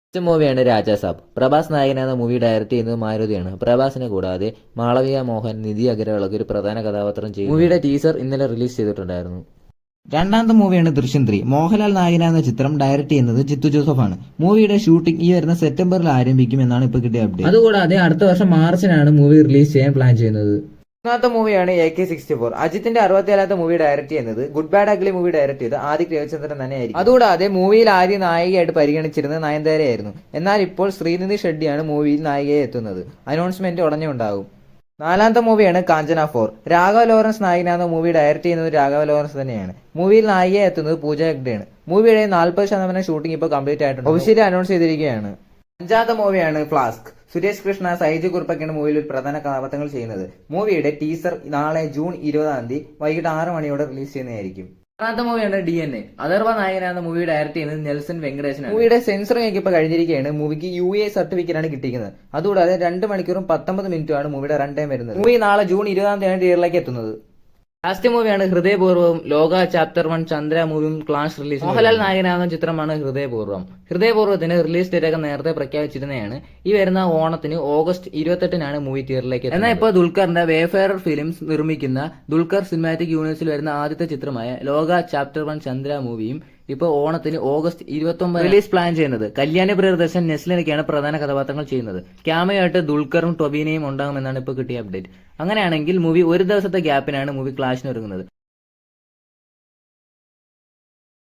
First മൂവിയാണ് രാജാ സാബ്. പ്രഭാസ് നായകനായ movie direct ചെയ്യുന്നത് മാരുതിയാണ്. പ്രഭാസിനെ കൂടാതെ മാളവിക മോഹൻ, നിധി അഗർവാളൊക്കെ ഒരു പ്രധാന കഥാപാത്രം ചെയ്യും. മൂവിയുടെ ടീസർ ഇന്നലെ റിലീസ് ചെയ്തിട്ടുണ്ടായിരുന്നു. രണ്ടാമത്തെ മൂവിയാണ് ദൃശ്യം 3. മോഹൻലാൽ നായകനാകുന്ന ചിത്രം ഡയറക്ട് ചെയ്യുന്നത് ജിത്തു ജോസഫാണ്. മൂവിയുടെ ഷൂട്ടിംഗ് ഈ വരുന്ന സെപ്റ്റംബറിൽ ആരംഭിക്കും എന്നാണ് ഇപ്പോൾ കിട്ടിയ അപ്ഡേറ്റ്. അതുകൂടാതെ അടുത്ത വർഷം മാർച്ചിനാണ് മൂവി റിലീസ് ചെയ്യാൻ പ്ലാൻ ചെയ്യുന്നത്. മൂന്നാമത്തെ മൂവിയാണ് AK-64. അജിത്തിന്റെ 67ാമത്തെ മൂവി ഡയറക്ട് ചെയ്യുന്നത് good bad ugly movie direct ചെയ്ത് ആദിക് രവിചന്ദ്രൻ തന്നെയായിരിക്കും. അതുകൂടാതെ മൂവിയിൽ ആദ്യം നായികയായിട്ട് പരിഗണിച്ചിരുന്നത് നയൻതാരയായിരുന്നു. എന്നാൽ ഇപ്പോൾ ശ്രീനിധി ഷെഡ്ഡിയാണ് മൂവിയിൽ നായികയെ എത്തുന്നത്. അനൗൺസ്മെന്റ് ഉടനെ ഉണ്ടാകും. നാലാമത്തെ മൂവിയാണ് കാഞ്ചന 4. രാഘവ ലോറൻസ് നായകനാകുന്ന മൂവി ഡയറക്ട് ചെയ്യുന്നത് രാഘവ ലോറൻസ് തന്നെയാണ്. മൂവിയിൽ നായികയെ എത്തുന്നത് പൂജ ഹെഗ്ഡെയാണ്. മൂവിയുടെ 40% ഷൂട്ടിംഗ് ഇപ്പോൾ കംപ്ലീറ്റ് ആയിട്ടുണ്ട്. ഒഫീഷ്യലി അനൗൺസ് ചെയ്തിരിക്കുകയാണ്. അഞ്ചാമത്തെ മൂവിയാണ് ഫ്ലാസ്ക്. സുരേഷ് കൃഷ്ണ, സൈജു കുറുപ്പൊക്കെയാണ് മൂവിയിൽ ഒരു പ്രധാന കഥാപാത്രങ്ങൾ ചെയ്യുന്നത്. മൂവിയുടെ ടീസർ നാളെ ജൂൺ 20 വൈകിട്ട് 6 മണിയോടെ റിലീസ് ചെയ്യുന്നതായിരിക്കും. ആറാമത്തെ മൂവിയാണ് DNA. അഥർവ നായകനാണ് മൂവി ഡയറക്ട് ചെയ്യുന്നത് നെൽസൺ വെങ്കടേശനാണ്. മൂവിയുടെ സെൻസറിംഗ് ഇപ്പോൾ കഴിഞ്ഞിരിക്കുകയാണ്. മൂവിക്ക് UA സർട്ടിഫിക്കറ്റ് ആണ് കിട്ടിയിരിക്കുന്നത്. അതുകൂടാതെ 2 മണിക്കൂറും 19 മിനിറ്റുമാണ് മൂവിയുടെ റൺ ടൈം വരുന്നത്. മൂവി നാളെ ജൂൺ 20 തിയേറ്ററിലേക്ക് എത്തുന്നത്. ലാസ്റ്റ് മൂവിയാണ് ഹൃദയപൂർവ്വം. ലോക ചാപ്റ്റർ 1 ചന്ദ്ര മൂവിയും ക്ലാഷ് റിലീസ്. മോഹൻലാൽ നായകനാകുന്ന ചിത്രമാണ് ഹൃദയപൂർവ്വം. ഹൃദയപൂർവ്വത്തിന് റിലീസ് ഡേറ്റ് ഒക്കെ നേരത്തെ പ്രഖ്യാപിച്ചിരുന്നതാണ്. ഈ വരുന്ന ഓണത്തിന് ഓഗസ്റ്റ് 28 മൂവി തിയേറ്ററിലേക്ക്. എന്നാൽ ഇപ്പോൾ ദുൽഖറിന്റെ വേഫെയറർ ഫിലിംസ് നിർമ്മിക്കുന്ന ദുൽഖർ സിനിമാറ്റിക് യൂണിവേഴ്സിൽ വരുന്ന ആദ്യത്തെ ചിത്രമായ ലോക ചാപ്റ്റർ 1 ചന്ദ്ര മൂവിയും ഇപ്പോൾ ഓണത്തിന് ഓഗസ്റ്റ് 29 റിലീസ് പ്ലാൻ ചെയ്യുന്നത്. കല്യാണി പ്രിയദർശൻ, നെസ്ലിനൊക്കെയാണ് പ്രധാന കഥാപാത്രങ്ങൾ ചെയ്യുന്നത്. ക്യാമയായിട്ട് ദുൽഖറും ടൊബീനയും ഉണ്ടാകുമെന്നാണ് ഇപ്പോൾ കിട്ടിയ അപ്ഡേറ്റ്. അങ്ങനെയാണെങ്കിൽ മൂവി ഒരു ദിവസത്തെ ഗ്യാപ്പിനാണ് മൂവി ക്ലാഷിന് ഒരുങ്ങുന്നത്.